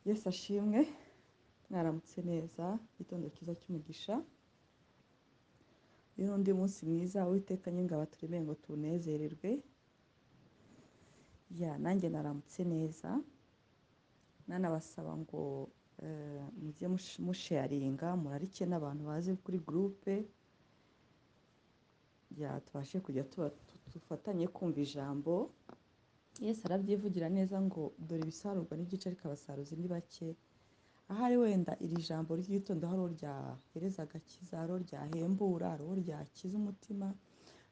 Yesu ashimwe, mwaramutse neza, igitondo cyiza cy'umugisha. Uyu ni undi munsi mwiza Uwiteka Nyir'ingabo aturemeye ngo tunezererwe. Nanjye naramutse neza, nanabasaba ngo mujye musharinga, murarike n'abantu bazi kuri gurupe, tubashe kujya dufatanye kumva ijambo. Yesu arabyivugira neza ngo dore ibisarurwa n'igice ariko abasaruzi ni bake. Ahari wenda iri jambo ry'igitondo hari uwo ryahereza agakiza, hari uwo ryahembura, hari uwo ryakiza umutima,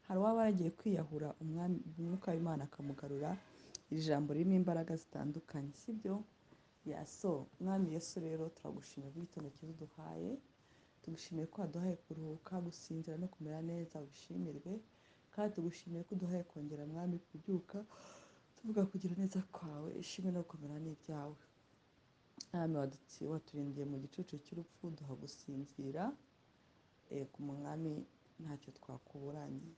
hari uwaba yagiye kwiyahura umwuka w'Imana akamugarura. Iri jambo ririmo imbaraga zitandukanye, sibyo? Mwami Yesu rero turagushimira bw'igitondo cyiza uduhaye, tugushimiye ko waduhaye kuruhuka, gusinzira no kumera neza, ubishimirwe. Kandi tugushimiye ko uduhaye kongera mwami kubyuka tuvuga kugira neza kwawe, ishimwe no kumera n'ibyawe. Mwami waturindiye mu gicucu cy'urupfu, duha gusinzira ku mwami ntacyo twakuburanye.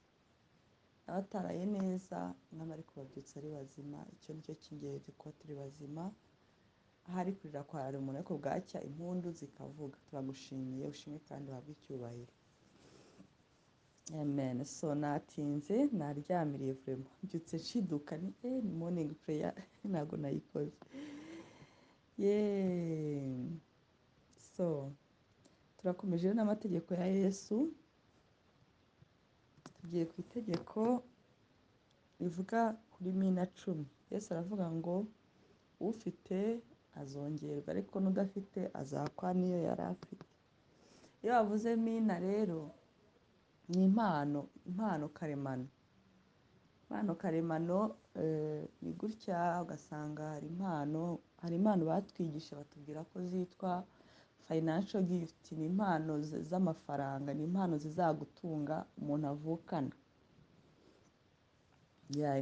Abataraye neza mwami ariko babyutse ari bazima, icyo nicyo cy'ingenzi kuba turi bazima. Ahari kurira kwa umuntu ariko bwacya impundu zikavuga. Turagushimiye, ushimwe kandi uhabwe icyubahiro. Amen. Natinze, naryamiriye vraiment. Mbyutse nshiduka ni morning prayer ntabwo nayikoze. Turakomeje n'amategeko ya Yesu. Tugiye ku itegeko rivuga kuri n.20. Yesu aravuga ngo ufite azongerwa ariko n'udafite azakwa n'iyo yari afite. Iyo bavuze mina rero ni impano karemano. Impano karemano ni gutya ugasanga hari impano batwigisha batubwira ko zitwa financial gift. Ni impano z'amafaranga, ni impano zizagutunga umuntu avukana.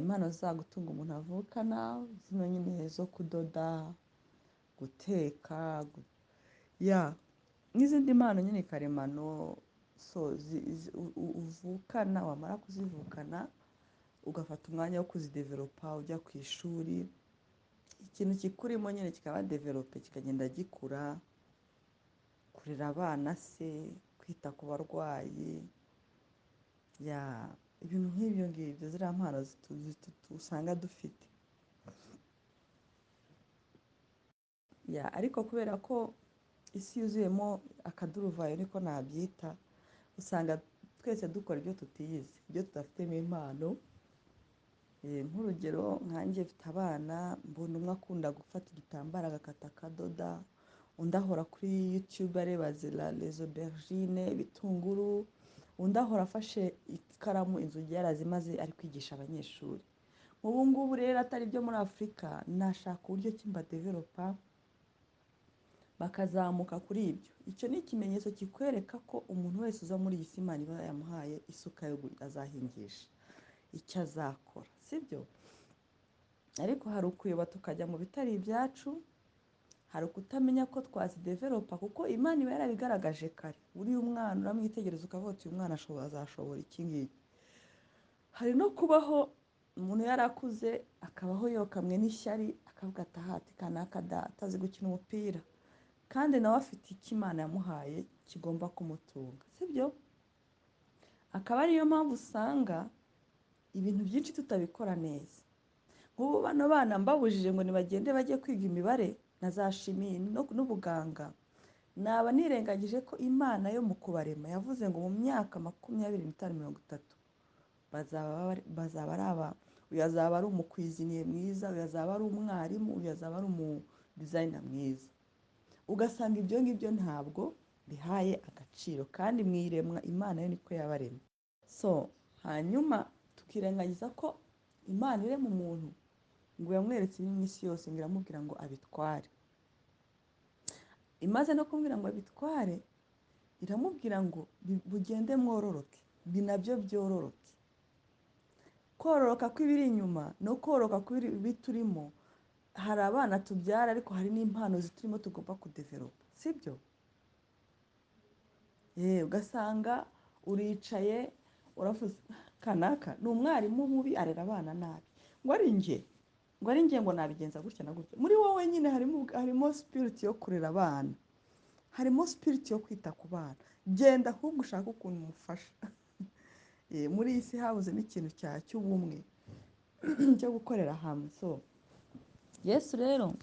Impano zizagutunga umuntu avukana, zino nyine zo kudoda, guteka, n'izindi mpano nyine karemano uvukana. Wamara kuzivukana ugafata umwanya wo kuzidevelopa, ujya ku ishuri, ikintu kikurimo nyine kikaba develope, kikagenda gikura, kurera abana se, kwita ku barwayi, ibintu nk'ibyo ngibyo, ziriya mpano usanga dufite. Ariko kubera ko isi yuzuyemo akaduruvayo niko nabyita, usanga twese dukora ibyo tutiyizi, ibyo tudafitemo impano. Nk'urugero nkanjye mfite abana, mbona umwe akunda gufata igitambaro agakata akadoda, undi ahora kuri YouTube areba les aubergines, ibitunguru, undi ahora afashe ikaramu inzugi yarazimaze ari kwigisha abanyeshuri. Ubu ngubu rero atari byo muri Afurika, nashaka uburyo ki mbadevelopa bakazamuka kuri ibyo. Icyo ni ikimenyetso kikwereka ko umuntu wese uza muri iyi si Imana iba yamuhaye isuka yo azahingisha icyo azakora, sibyo? Ariko hari ukuyoba tukajya mu bitari ibyacu, hari ukutamenya ko twazidevelopa, kuko Imana iba yarabigaragaje kare. Uriya umwana uramwitegereza ukavuga uti uyu mwana azashobora iki ngiki. Hari no kubaho umuntu yarakuze akabaho yokamwe n'ishyari, akavuga ati ahati kanaka atazi gukina umupira, kandi nawe afite icyo Imana yamuhaye kigomba kumutunga, sibyo? Akaba ariyo mpamvu usanga ibintu byinshi tutabikora neza. Nk'ubu bano bana mbabujije ngo nibagende bajye kwiga imibare na za shimi n'ubuganga, naba nirengagije ko Imana yo mu kubarema yavuze ngo mu myaka 25-30 bazaba uyu azaba ari umukwiziniye mwiza, uyu azaba ari umwarimu, uyu azaba ari umudizayina mwiza. Ugasanga ibyo ngibyo ntabwo bihaye agaciro, kandi mwiremwa Imana yo niko yabaremye. Hanyuma tukirengagiza ko Imana irema umuntu ngo yamweretse ibiri mu isi yose, ngo iramubwira ngo abitware. Imaze no kumubwira ngo abitware, iramubwira ngo bugende mwororoke, nabyo byororoke. Kororoka kw'ibiri inyuma no kororoka kw'ibiturimo. Hari abana tubyara ariko hari n'impano ziturimo tugomba kudevelopa, sibyo? Ugasanga uricaye uravuze kanaka ni umwarimu mubi, arera abana nabi, ngo ari njye. ngo ari nge ngo nabigenza gutya na gutya. Muri wowe nyine harimo spirit yo kurera abana, harimo spirit yo kwita ku bana. Genda ahubwo ushaka ukuntu umufasha. Muri iyi si habuzemo ikintu cy'ubumwe cyo gukorera hamwe. So Yesu rero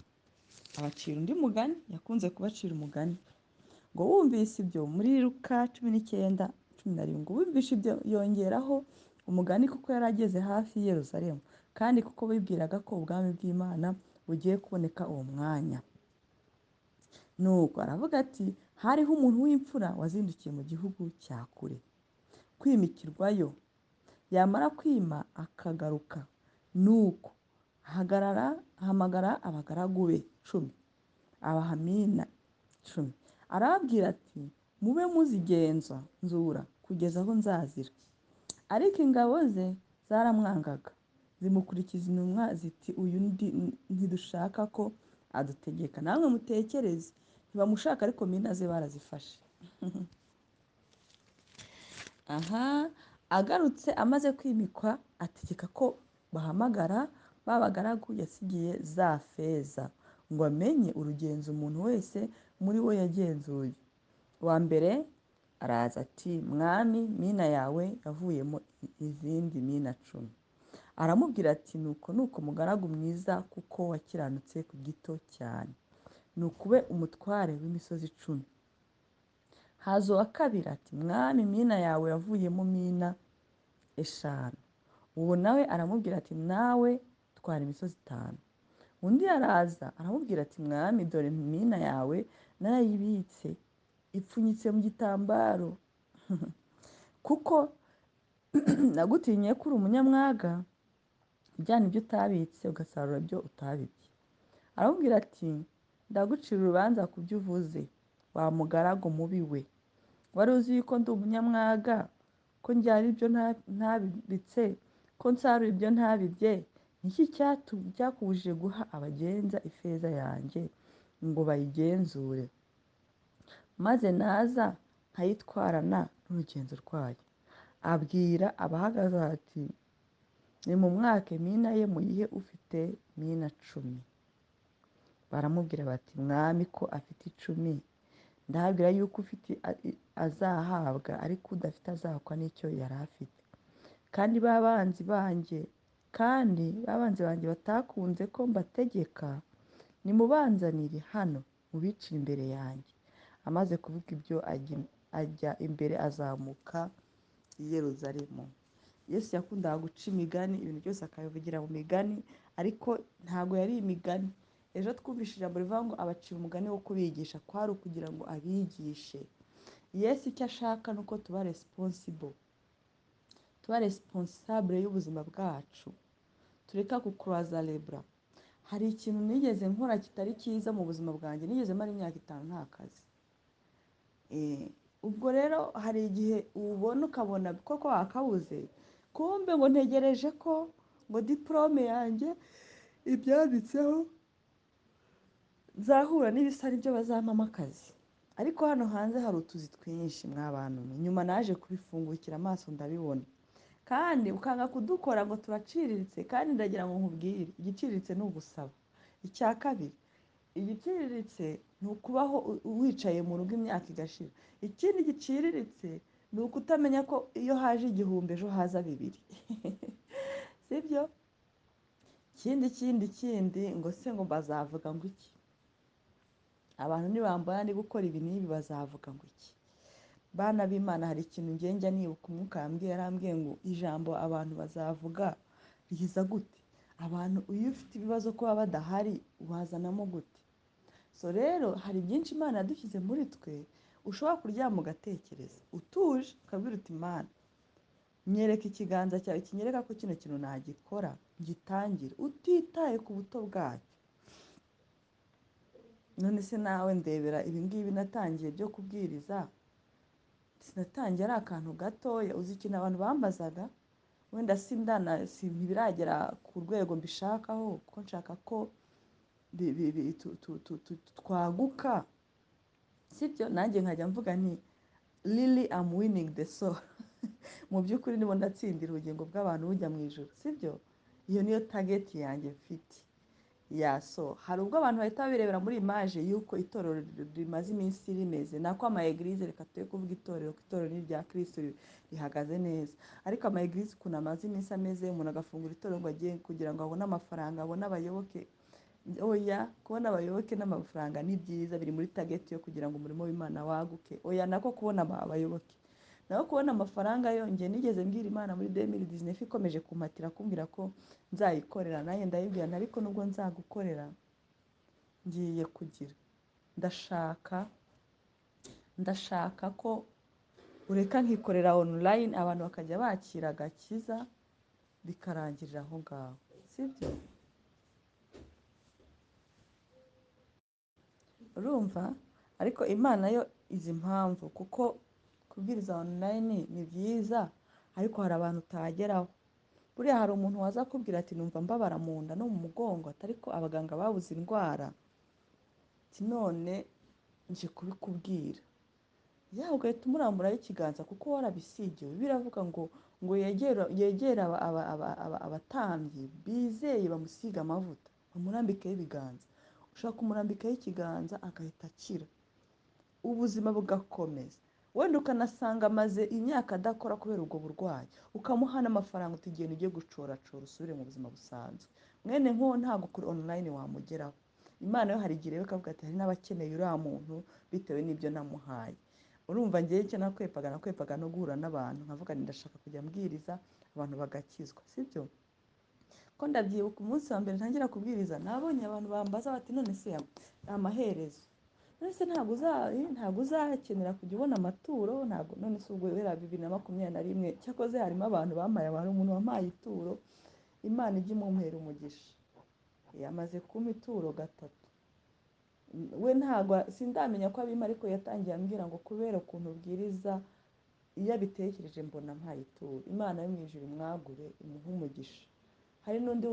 abacira undi mugani, yakunze kubacira umugani ngo wumvise ibyo, muri Luka 19:17, wumvise ibyo yongeraho umugani kuko yari ageze hafi y'i Yerusalemu, kandi kuko bibwiraga ko ubwami bw'Imana bugiye kuboneka uwo mwanya. Nuko aravuga ati, hariho umuntu w'imfura wazindukiye mu gihugu cya kure kwimikirwayo, yamara kwima akagaruka, nuko ahamagara abagaragu be 10, abaha mina 10, arababwira ati, mube muzigenza nzura kugeza aho nzazira. Ariko ingabo ze zaramwangaga, zimukurikiza intumwa ziti, uyu ntidushaka ko adutegeka. Namwe mutekereze, ntibamushaka ariko mina ze barazifashe. Aha, agarutse amaze kwimikwa, ategeka ko bahamagara ba bagaragu yasigiye za feza, ngo amenye urugenzo umuntu wese muri we yagenzuye. Uwa mbere araza ati, mwami, mina yawe yavuyemo izindi mina 10. Aramubwira ati, nuko mugaragu mwiza, kuko wakiranutse ku gito cyane, nukube umutware w'imisozi 10. Haza uwa kabiri ati, mwami, mina yawe yavuyemo mina 5. Uwo nawe aramubwira ati, nawe twara imisozi 5. Undi araza aramubwira ati, mwami, dore mina yawe narayibitse ipfunyitse mu gitambaro kuko nagutinye ko uri umunyamwaga, ujyana ibyo utabitse ugasarura ibyo utabibye. Aramubwira ati, ndagucira urubanza ku byo uvuze, wa mugaragu mubi we. Wari uzi yuko ndi umunyamwaga, ko njyana ibyo ntabitse, ko nsarura ibyo ntabibye? Niki cyakubujije guha abagenza ifeza yanjye ngo bayigenzure, maze naza nkayitwarana n'urugenzo rwayo? Abwira abahagaze ati, nimumwake mina ye muyihe ufite mina 10. Baramubwira bati, mwami, ko afite 10, ndabwira yuko ufite azahabwa, ariko udafite azakwa n'icyo yari afite. Kandi babanzi banjye batakunze ko mbategeka, nimubanzanire hano mubicire imbere yanjye. Amaze kuvuga ibyo ajya imbere, azamuka i Yerusalemu. Yesu yakundaga guca imigani, ibintu byose akabivugira mu migani, ariko ntabwo yari imigani. Ejo twumvise ijambo rivuga ngo abacira umugani wo kubigisha, kwari ukugira ngo abigishe. Yesu icyo ashaka ni uko tuba responsable y'ubuzima bwacu, tureka kukuraza lebra. Hari ikintu nigeze nkora kitari cyiza mu buzima bwanjye, nigeze mara imyaka 5 nta kazi. Ubwo rero hari igihe ubona ukabona koko wakabuze, kumbe ngo ntegereje ko ngo diplome yanjye ibyanditseho nzahura n'ibisa n'ibyo bazampamo akazi. Ariko hano hanze hari utuzi twinshi mw'abantu, nyuma naje kubifungukira amaso ndabibona, kandi ukanga kudukora ngo turaciriritse. Kandi ndagira ngo nkubwire, igiciriritse ni ugusaba. Icya kabiri, igiciriritse ni ukubaho wicaye mu rugo imyaka igashira. Ikindi giciriritse ni ukutamenya ko iyo haje 1000 ejo haza 2. Sibyo? Ikindi ngo se ngo bazavuga ngo iki? Abantu nibambona ndi gukora ibi n'ibi bazavuga ngo iki? Bana b'Imana, hari ikintu njya nibuka umwuka yarambwiye ngo ijambo abantu bazavuga riza gute? Abantu iyo ufite ibibazo kuba badahari wazanamo gute? So rero hari byinshi Imana yadushyize muri twe, ushobora kuryama ugatekereza utuje, ukabwira uti, Imana, nyereka ikiganza cyawe kinyereka ko kino kintu nagikora, ngitangire, utitaye ku buto bwacyo. None se nawe ndebera ibi ngibi natangiye byo kubwiriza, sinatangiye ari akantu gatoya. Uzi ikintu abantu bambazaga? Wenda ntibiragera ku rwego mbishakaho, ko nshaka ko twaguka, sibyo? Nanjye nkajya mvuga nti, really I'm winning the soul. Mu by'ukuri nibo ndatsindira ubugingo bw'abantu bujya mu ijuru, sibyo? iyo niyo tageti yanjye mfite. So hari ubwo abantu bahita babirebera muri imaje y'uko itorero rimaze iminsi rimeze, nako ama-eglise, reka tuye kuvuga itorero, ko itorero ni irya Kristo rihagaze neza, ariko ama-eglise ukuntu amaze iminsi ameze, umuntu agafungura itorero ngo agiye kugira ngo abone amafaranga, abone abayoboke. Oya, kubona abayoboke n'amafaranga ni byiza, biri muri tageti yo kugira ngo umurimo w'Imana waguke. Oya, nako kubona abayoboke, naho kubona amafaranga yongeye. Nigeze mbwira Imana muri 2019 ikomeje kumpatira kumbwira ko nzayikorera, nanjye ndayibwira, ariko nubwo nzagukorera ngiye kugira, ndashaka ko ureka nkikorera online, abantu bakajya bakira agakiza bikarangirira aho ngaho, sibyo? Urumva? Ariko Imana yo izi impamvu, kuko kubwiriza online ni byiza, ariko hari abantu utageraho. Buriya hari umuntu waza akubwira ati numva mbabara mu nda no mu mugongo, ariko abaganga babuze indwara, ati none nje kubikubwira, yawe ugahita umuramburaho ikiganza kuko warabisigiwe. Biravuga ngo yegere abatambyi bizeye bamusiga amavuta, bamurambikeho ibiganza. Ushaka kumurambikaho ikiganza agahita akira, ubuzima bugakomeza. Wenda ukanasanga amaze imyaka adakora kubera ubwo burwayi, ukamuha n'amafaranga utugenda ugiye gucoracora usubire mu buzima busanzwe. Mwene nk'uwo ntabwo kuri online wamugeraho. Imana yo hari igihe ikavuga ati hari n'abakeneye uriya muntu bitewe n'ibyo namuhaye. Urumva ngewe icyo nakwepaga no guhura n'abantu, nkavuga nti ndashaka kujya mbwiriza abantu bagakizwa, sibyo? Ko ndabyibuka umunsi wa mbere ntangira kubwiriza, nabonye abantu bambaza bati none se amaherezo, none se ntabwo uzakenera kujya ubona amaturo, ntabwo none se ubwo guhera 2021. Cyakoze harimo abantu bampaye, hari umuntu wampaye ituro, Imana ijya imumpera umugisha, yamaze kumpa ituro 3. We ntabwo sindamenya ko abima, ariko yatangiye ambwira ngo kubera ukuntu ubwiriza, iyo abitekereje mbona mpaye ituro, Imana yo mu ijuru imwagure imuhe umugisha. Hari n'undi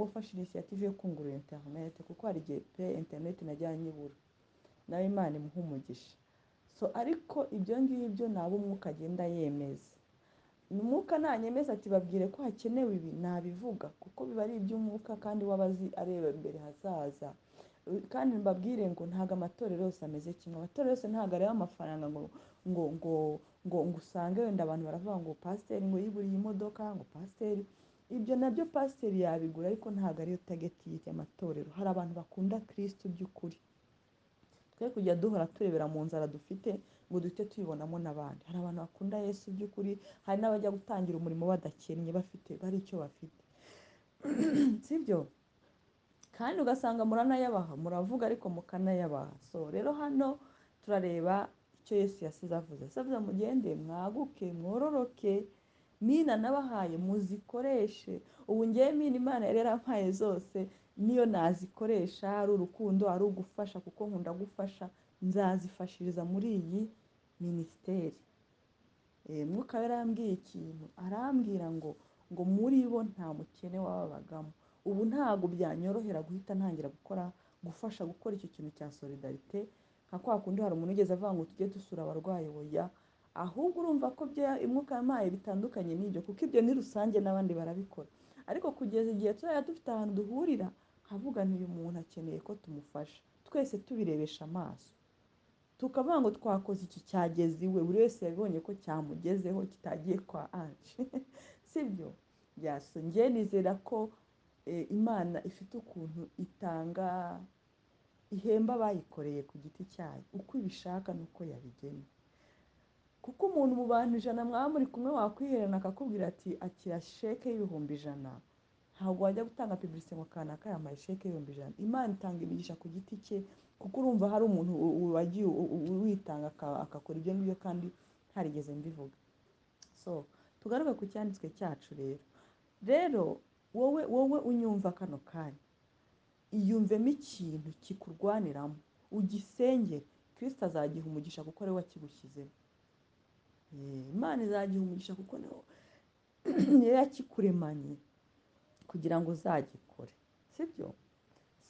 wafashe initiative yo kungurura internet, kuko hari igihe pe internet najya nyibura, nawe Imana imuhe umugisha. So ariko ibyo ngibyo nabo umwuka agenda yemeza. Umwuka nanyemeza ati babwire ko hakenewe ibi, nabivuga, kuko biba ari iby'umwuka kandi wabazi areba imbere hazaza. Kandi mbabwire ngo ntago amatorero yose ameze kimwe, amatorero yose ntago areba amafaranga ngo usange wenda abantu baravuga ngo pasiteri ngo yiguriye imodoka, ngo pasiteri, ibyo nabyo pasiteri yabigura, ariko ntago ariyo tageti y'amatorero. Hari abantu bakunda Kristo by'ukuri, twe kujya duhora turebera mu nzara dufite ngo duhite tuyibonamo n'abandi. Hari abantu bakunda Yesu by'ukuri, hari n'abajya gutangira umurimo badakennye, bari icyo bafite, sibyo? Kandi ugasanga muranayabaha, muravuga ariko mukanayabaha. So rero hano turareba icyo Yesu yasize avuze. Avuze mugende mwaguke mwororoke, mina nabahaye muzikoreshe. Ubu ngewe mina Imana yari yarampaye zose niyo nazikoresha, ari urukundo, ari ugufasha, kuko nkunda gufasha, nzazifashiriza muri iyi minisiteri. Mwuka yarambwiye ikintu, arambwira ngo muri bo nta mukene wababagamo. Ubu ntabwo byanyorohera guhita ntangira gufasha gukora icyo kintu cya solidarite, nka kwa kundi hari umuntu ugeze avuga ngo tujye dusura abarwayi. Oya, ahubwo urumva ko Umwuka yampaye bitandukanye n'ibyo, kuko ibyo ni rusange n'abandi barabikora. Ariko kugeza igihe tuzajya dufite ahantu duhurira, havuga uyu muntu akeneye ko tumufasha, twese tubirebesha amaso, tukavuga ngo twakoze iki cyageze iwe, buri wese yabibonye ko cyamugezeho, kitagiye kwa Ange, sibyo? Njye nizera ko Imana ifite ukuntu ihemba abayikoreye ku giti cyayo, uko ibishaka n'uko yabigena. Kuko umuntu mu bantu 100 mwaba muri kumwe wakwiherana akakubwira ati akira sheke y'ibihumbi 100, ntabwo wajya gutanga publicité ngo kanaka yamaye sheke y'ibihumbi 100. Imana itanga imigisha ku giti cye, kuko urumva hari umuntu wagiye witanga akakora ibyo ngibyo kandi ntarigeze mbivuga. So tugaruke ku cyanditswe cyacu rero wowe unyumva kano kanya, iyumvemo ikintu kikurwaniramo, ugisengere, Kristo azagiha umugisha kuko ari we wakigushyizemo. Imana izagiha umugisha kuko niyo yakikuremanye kugira ngo uzagikore, sibyo?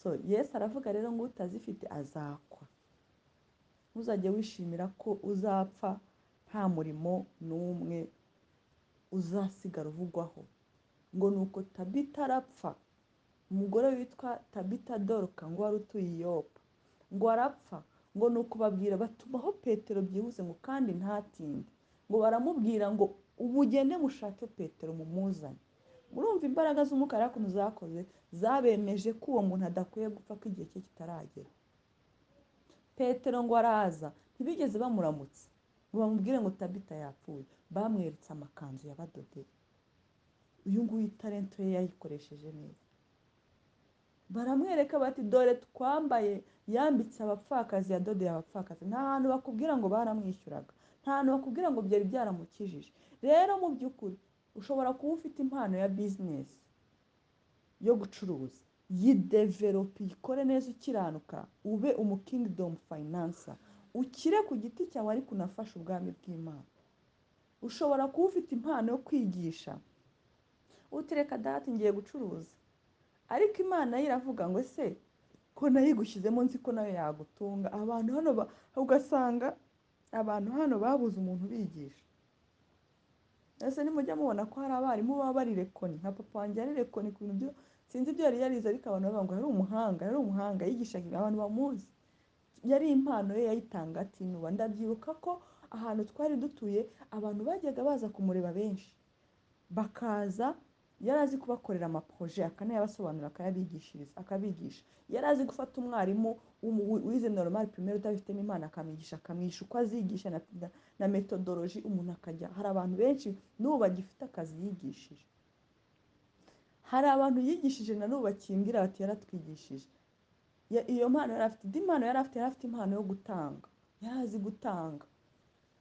So Yesu aravuga rero ngo utazifite azakwa. Ntuzajye wishimira ko uzapfa nta murimo n'umwe uzasigara uvugwaho. ngo ni uko tabita arapfa, umugore witwa tabita doruka ngo wari utuye i yopa, ngo arapfa, ngo ni ukubabwira batumaho petero byihuse ngo kandi ntatinde, ngo baramubwira ngo ubugende mushake petero mumuzane. Murumva imbaraga z'umwuka rero ukuntu zakoze, zabemeje ko uwo muntu adakwiye gupfa, ko igihe cye kitaragera. petero ngo araza, ntibigeze bamuramutse ngo bamubwire ngo tabita yapfuye, bamweretse amakanzu yabadodeye. uyu nguyu talento ye yayikoresheje neza, baramwereka bati dore twambaye, yambitse abapfakazi, yadodeye abapfakazi. nta hantu bakubwira ngo baramwishyuraga, nta hantu bakubwira ngo byari byaramukijije. rero mu by'ukuri ushobora kuba ufite impano ya bizinesi yo gucuruza, yidevelope, uyikore neza ukiranuka, ube umukingdom financer, ukire ku giti cyawe ariko unafashe ubwami bw'Imana. ushobora kuba ufite impano yo kwigisha, utereka data ngiye gucuruza, ariko Imana yo iravuga ngo ese ko nayigushyizemo nzi ko nayo yagutunga. abantu hano ugasanga abantu hano babuze umuntu ubigisha. ese nimujya mubona ko hari abarimu baba bari rekoni, nka papa wanjye yari rekoni ku bintu byo sinzi ibyo yari yarize, ariko abantu bavuga ngo yari umuhanga, yigishaga abantu bamuzi, yari impano ye yayitanga atinuba. ndabyibuka ko ahantu twari dutuye abantu bajyaga baza kumureba benshi, bakaza, yari azi kubakorera amaproje, akanayabasobanurira, akabigisha. yari azi gufata umwarimu wize normal primaire udafitemo impano, akamwigisha, akamwisha uko azigisha na methodology, umuntu akajya. hari abantu benshi n'ubu bagifite akazi yigishije, hari abantu yigishije na n'ubu bakimbwira bati yaratwigishije. iyo mpano yari afite, indi mpano yari afite impano yo gutanga, yari azi gutanga.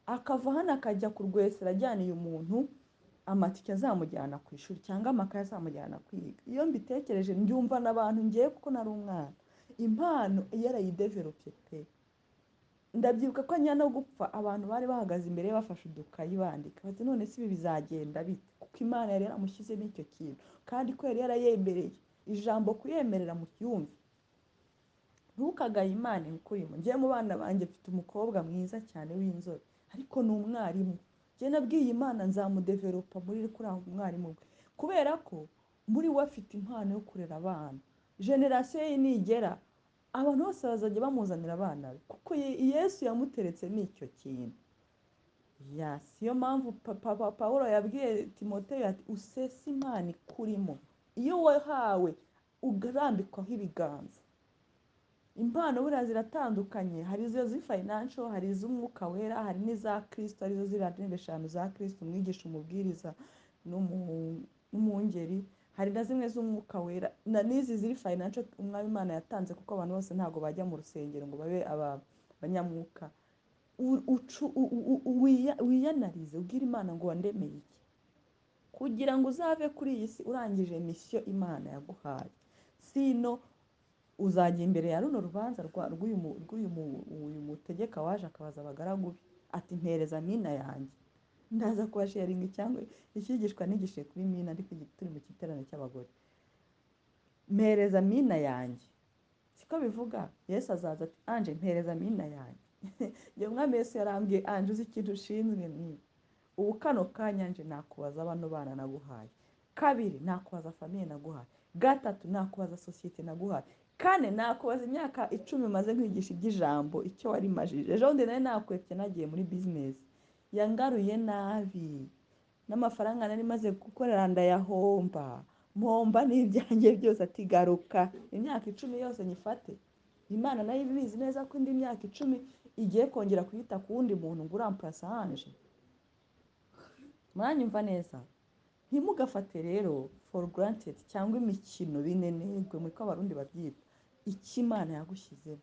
akava hano akajya kurwesera ajyaniye umuntu amatike azamujyana ku ishuri cyangwa amakaye azamujyana kwiga. iyo mbitekereje mbyumva n'abantu ngiye, kuko nari umwana, impano yarayidevelope pe. ndabyibuka ko nyina no gupfa abantu bari bahagaze imbere ye bafashe udukayi bandika, bati none si ibi bizagenda bite, kuko Imana yari yaramushyizemo icyo kintu, kandi ko yari yarayemereye ijambo, kuyemerera mu cyumvi. ntukagaye Imana ikurimo. ngiye mu bana banjye mfite umukobwa mwiza cyane w'inzobe, ariko ni umwarimu. njye nabwiye Imana nzamudevelopa muri kuri aho umwarimu we, kubera ko muri we afite impano yo kurera abana. generasiyo ye nigera, abantu bose bazajya bamuzanira abana be, kuko Yesu yamuteretse n'icyo kintu. siyo mpamvu Pawulo yabwiye Timoteyo ati usese impano ikurimo, iyo wahawe ugarambikwaho ibiganza. impano buriya ziratandukanye, hari izo financial, hari iz'umwuka wera, hari n'iza Kristo, arizo ziriya ntebe eshanu za Kristo, umwigisha, umubwiriza n'umwungeri. hari na zimwe z'umwuka wera, na n'izi ziri financial umwami Imana yatanze, kuko abantu bose ntabwo bajya mu rusengero ngo babe abanyamwuka. wiyanarize, ubwire Imana ngo wandemeye iki, kugira ngo uzave kuri iyi si urangije misiyo Imana yaguhaye. sino uzajya imbere ya runo rubanza rw'uyu mutegeka waje akabaza abagaragu be ati mpereza mina yanjye. ndaza kubasharinga cyangwa ikigishwa nigishije kuri mina, ariko turi mu giterane cy'abagore. mpereza mina yanjye, siko bivuga. Yesu azaza ati Ange mpereza mina yanjye. iyo mwami Yesu yarambwiye Ange uzi ikintu ushinzwe ni ubu kano kanya nje nakubaza bano bana naguhaye, kabiri nakubaza famiye naguhaye, gatatu nakubaza sosiyete naguhaye, kane nakubaza imyaka 10 maze nkwigisha iby'ijambo icyo wari majije. ejo bundi nari nakwepye nagiye muri bizinesi, yangaruye nabi, n'amafaranga nari maze gukorera ndayahomba, mpomba n'ibyanjye byose. ati garuka imyaka 10 yose nyifate. Imana nayo ibizi neza ko indi myaka 10 igiye kongera kuyita ku wundi muntu ngo uramplasa Ange. mwanyumva neza? ntimugafate rero for granted cyangwa imikino binenegwe muko abarundi babyita icyo Imana yagushyizemo.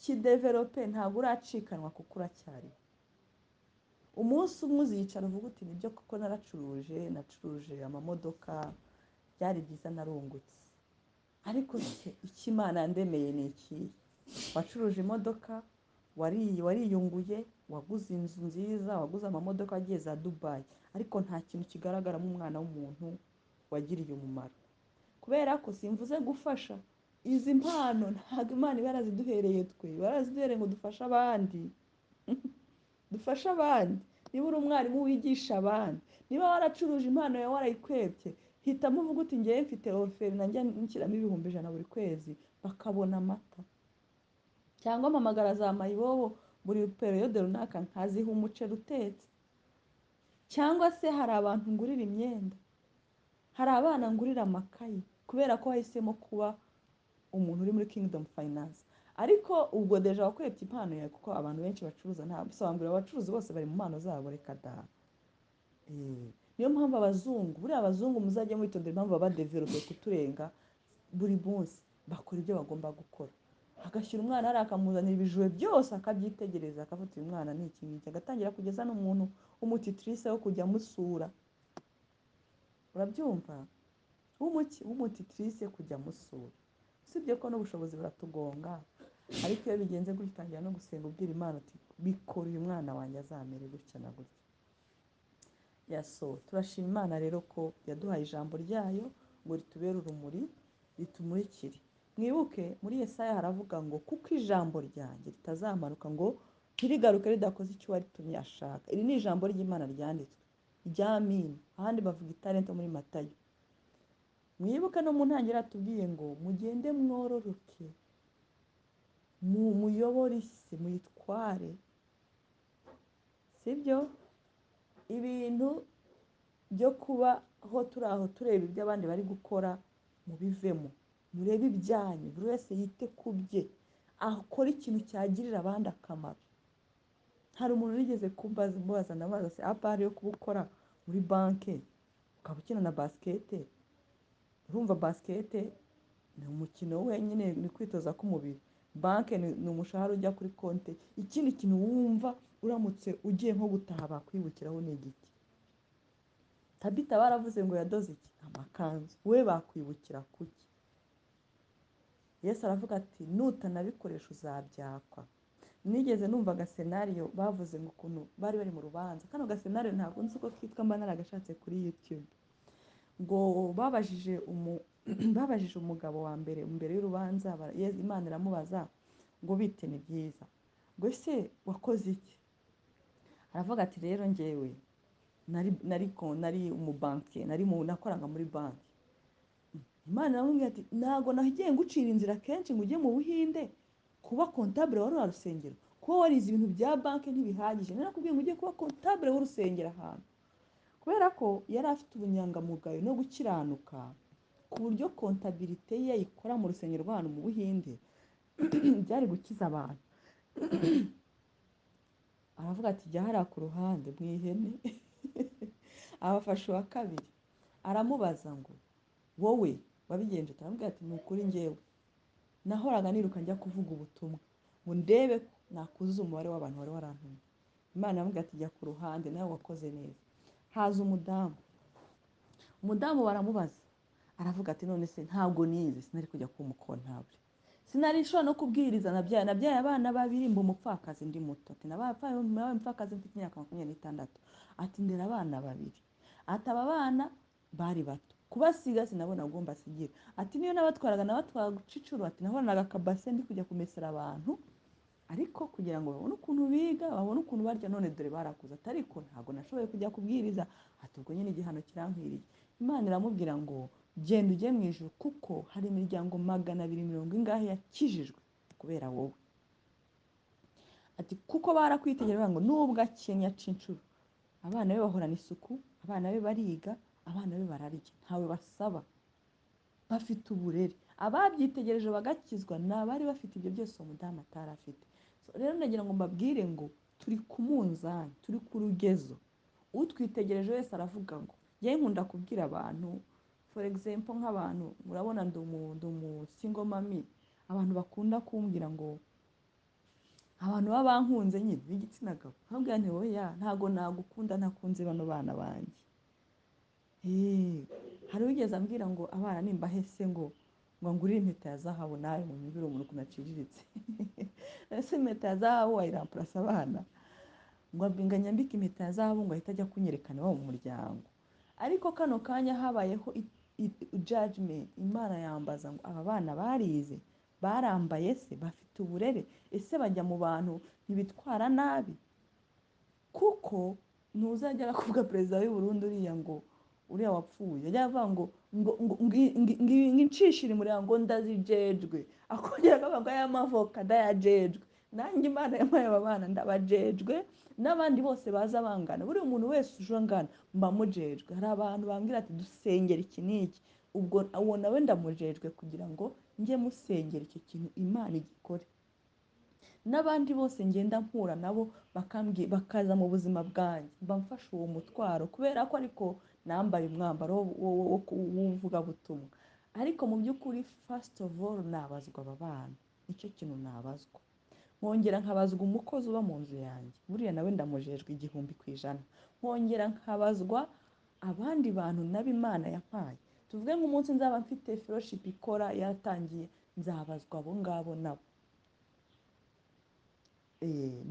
kidevelope, ntabwo uracikanwa kuko uracyari. umunsi umwe uzicara uvuga uti nibyo kuko nacuruje amamodoka, byari byiza narungutse. ariko icyo Imana yandemeye ni iki? wacuruje imodoka, wariyunguye, waguze inzu nziza, waguze amamodoka agiye za Dubai, ariko nta kintu kigaragaramo umwana w'umuntu wagiriye umumaro. kubera ko simvuze gufasha, izi mpano ntabwo Imana iba yaraziduhereye twe, baraziduhereye ngo dufashe abandi. dufashe abandi. niba uri umwarimu wigisha abandi, niba waracuruje impano yawe warayikwebye, hitamo uvuga uti ngewe mfite oruferi nanjye nshyiramo ibihumbi 100 buri kwezi bakabona amata, cyangwa mpamagara za mayibobo buri periyode runaka nkaziha umuceri utetse, cyangwa se hari abantu ngurira imyenda, hari abana ngurira amakayi kubera ko wahisemo kuba umuntu uri muri kingdom finance. Ariko ubwo deja wakwebye impano yawe, kuko abantu benshi bacuruza nta bisobanuro, abacuruzi bose bari mu mpano zabo, reka da. Niyo mpamvu abazungu, buriya abazungu muzajya mwitondera impamvu baba develope kuturenga, buri munsi bakora ibyo bagomba gukora, agashyira umwana hari akamuzanira ibijue byose akabyitegereza, akavuga uyu mwana ni iki ngiki, agatangira kugeza n'umuntu w'umutitrice wo kujya amusura, urabyumva, w'umutitrice kujya amusura. Usibye ko n'ubushobozi buratugonga, ariko iyo bigenze gutya utangira no gusenga ubwira Imana uti bikora uyu mwana wanjye azamere gutya na gutya. Yesu, turashima Imana rero ko yaduhaye ijambo ryayo ngo ritubere urumuri, ritumurikire. Mwibuke muri Yesaya haravuga ngo kuko ijambo ryanjye ritazamanuka ngo ntirigaruke ridakoze icyo waritumye ashaka. Iri ni ijambo ry'Imana ryanditswe rya Amina, ahandi bavuga italento muri Matayo. Mwibuke no mu ntangiriro atubwiye ngo mugende mwororoke, muyobore isi, muyitware. Sibyo? Ibintu byo kuba aho turi aho tureba ibyo abandi bari gukora mubivemo, murebe ibyanyu, buri wese yite ku bye, akora ikintu cyagirira abandi akamaro. Hari umuntu wigeze kumbaza ndabaza se apari yo kuba ukora muri banki ukaba ukina na basikete, urumva basikete ni umukino wenyine, ni kwitoza k'umubiri, banki ni umushahara ujya kuri konti, ikindi kintu wumva uramutse ugiye nko gutaha bakwibukiraho ni igiki? Tabita baravuze ngo yadoze iki? Amakanzu. We bakwibukira kuki? Yesu aravuga ati nutanabikoresha uzabyakwa. Nigeze numva agasenariyo bavuze ngo ukuntu bari mu rubanza, kano gasenariyo ntabwo nzi uko kitwa, mba naragashatse kuri YouTube, ngo babajije umugabo wa mbere imbere y'urubanza, Imana iramubaza ngo bite ni byiza, ngo ese wakoze iki? Aravuga ati rero njyewe nari umubanke, nakoraga muri banki. Imana iramubwira ati ntabwo nagiye ngucira inzira kenshi ngo ujye mu Buhinde kuba kontabule wari urusengero, kuba warize ibintu bya banki ntibihagije, narakubwiye ngo ujye kuba kontabule w'urusengero ahantu. Kubera ko yari afite ubunyangamugayo no gukiranuka ku buryo kontabilite ye yayikora mu rusengero rw'ahantu mu Buhinde byari gukiza abantu. Aravuga ati jya hariya ku ruhande mu ihene. Abafashe uwa kabiri aramubaza ngo wowe wabigenje? Aramubwira ati ni ukuri njyewe nahoraga niruka njya kuvuga ubutumwa ngo ndebe ko nakuzuza umubare w'abantu wari warantumye. Imana iramubwira ati jya ku ruhande nawe wakoze neza. Haza umudamu baramubaza, aravuga ati none se ntabwo nize, sinari kujya kuba umukontabule, sinari nshobora no kubwiriza, nabyaye abana 2 mba umupfakazi ndi muto. Ati nabaye umupfakazi mfite imyaka 26. Ati ndera abana 2. Ati aba bana bari bato, kubasiga sinabona ngo mbasigira. Ati niyo nabatwaraga gucicuru, ati nabonaga akabase ndi kujya kumesera abantu, ariko kugira ngo babone ukuntu biga, babone ukuntu barya, none dore barakuze. Ati ariko ntabwo nashoboye kujya kubwiriza. Ati ubwo nyine igihano kirankwiriye. Imana iramubwira ngo genda ujye mu ijuru, kuko hari imiryango 240 yakijijwe kubera wowe. Ati kuko barakwitegereza ngo nubwo akenya aca inshuro, abana be bahorana isuku, abana be bariga, abana be bararya, ntawe basaba, bafite uburere. Ababyitegereje bagakizwa ni abari bafite ibyo byose uwo mudamu atari afite. Rero ndagira ngo mbabwire ngo turi ku munzani, turi ku rugezo. Utwitegereje wese aravuga ngo yewe nkunda kubwira abantu, for example nk'abantu murabona ndi single mami, abantu bakunda kumbwira ngo abantu baba bankunze nyine b'igitsina gabo, nkabwira nti oya ntago nagukunda ntakunze bano bana banjye. Hari wigeze ambwira ngo abana nimbahese ngo ngurire impeta ya zahabu, nawe mu mibiri umuntu kunaciriritse. Ese impeta ya zahabu wayirampurasa abana? Ngo nyambike impeta ya zahabu ngo ahita ajya kunyerekana iwabo mu muryango. Ariko kano kanya habayeho judgment, Imana yambaza ngo aba bana barize, barambaye se, bafite uburere, ese bajya mu bantu ntibitwara nabi? Kuko ntuzajya kuvuga perezida w'u Burundi uriya ngo uriya wapfuye yajya avuga ngo incishire muriya ngo ndazijejwe, akongera akavuga ngo aya mavoka ndayajejwe, nanjye Imana yampaye aba bana ndabajejwe, n'abandi bose baza bangana, buri muntu wese uje angana mba mujejwe. Hari abantu bambwira ati dusengera iki n'iki, ubwo uwo nawe ndamujejwe kugira ngo njye musengera icyo kintu Imana igikore. N'abandi bose ngenda mpura nabo bakaza mu buzima bwanjye, mba mfashe uwo mutwaro kubera ko ariko nambaye umwambaro w'uvugabutumwa. Ariko mu by'ukuri first of all nabazwa aba bana, nicyo kintu nabazwa. Nkongera nkabazwa umukozi uba mu nzu yanjye, buriya nawe ndamujejwe 100%. Nkongera nkabazwa abandi bantu nabo Imana yampaye, tuvuge nk'umunsi nzaba mfite fellowship ikora yaratangiye, nzabazwa abo ngabo nabo.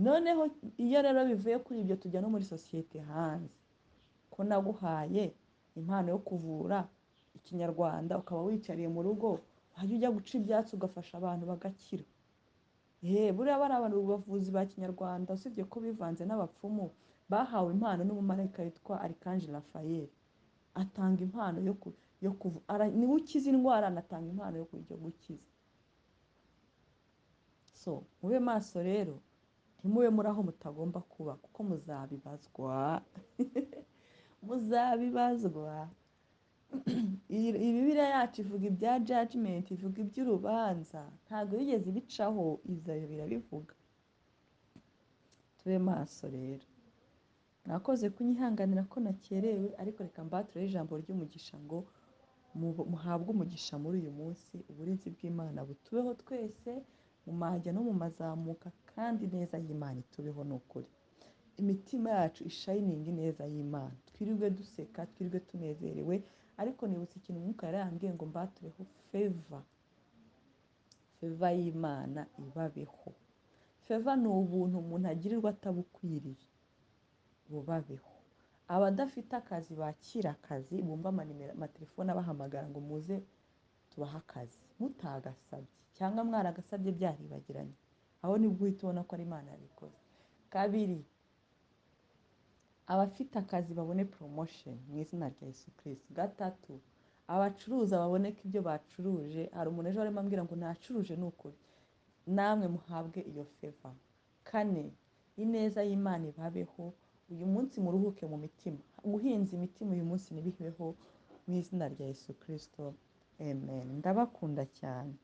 Noneho iyo rero bivuye kuri ibyo tujya no muri sosiyete hanze, ko naguhaye impano yo kuvura ikinyarwanda ukaba wicariye mu rugo, wajya ujya guca ibyatsi ugafasha abantu bagakira. Buriya bari abantu bavuzi ba kinyarwanda, usibye ko bivanze n'abapfumu, bahawe impano n'umumarayika witwa Archange Raphael, atanga impano yo kuvura, niwe ukiza indwara, anatanga impano yo gukiza. So mube maso rero, ntimube muri aho mutagomba kuba, kuko muzabibazwa muzabibazwa. Iyi Bibiliya yacu ivuga ibya judgment, ivuga iby'urubanza, ntabwo yigeze ibicaho, izayo birabivuga. Tube maso rero. Nakoze kunyihanganira ko nakerewe, ariko reka mbatureho ijambo ry'umugisha ngo muhabwe umugisha muri uyu munsi, uburinzi bw'Imana butubeho twese, mu majya no mu mazamuka, kandi neza y'Imana itubeho ni ukuri. Imitima yacu ishayiningi neza y'Imana, twirirwe duseka, twirirwe tunezerewe. Ariko nibutse ikintu Umwuka yari yambwiye ngo mbatureho feva y'Imana ibabeho. Feva ni ubuntu umuntu agirirwa atabukwiriye, bubabeho. Abadafite akazi bakira akazi, bumva amatelefone abahamagara ngo muze tubahe akazi, mutagasabye cyangwa mwaragasabye byaribagiranye, aho nibwo uhita ubona ko ari Imana yabikoze. Kabiri, abafite akazi babone promotion mu izina rya Yesu Kristo. Gatatu, abacuruza babone ko ibyo bacuruje, hari umuntu ejo arimo ambwira ngo ntacuruje, ni ukuri, namwe muhabwe iyo feva. Kane, ineza y'Imana ibabeho, uyu munsi muruhuke mu mitima, guhinza imitima uyu munsi nibibeho mu izina rya Yesu Kristo, amen. Ndabakunda cyane.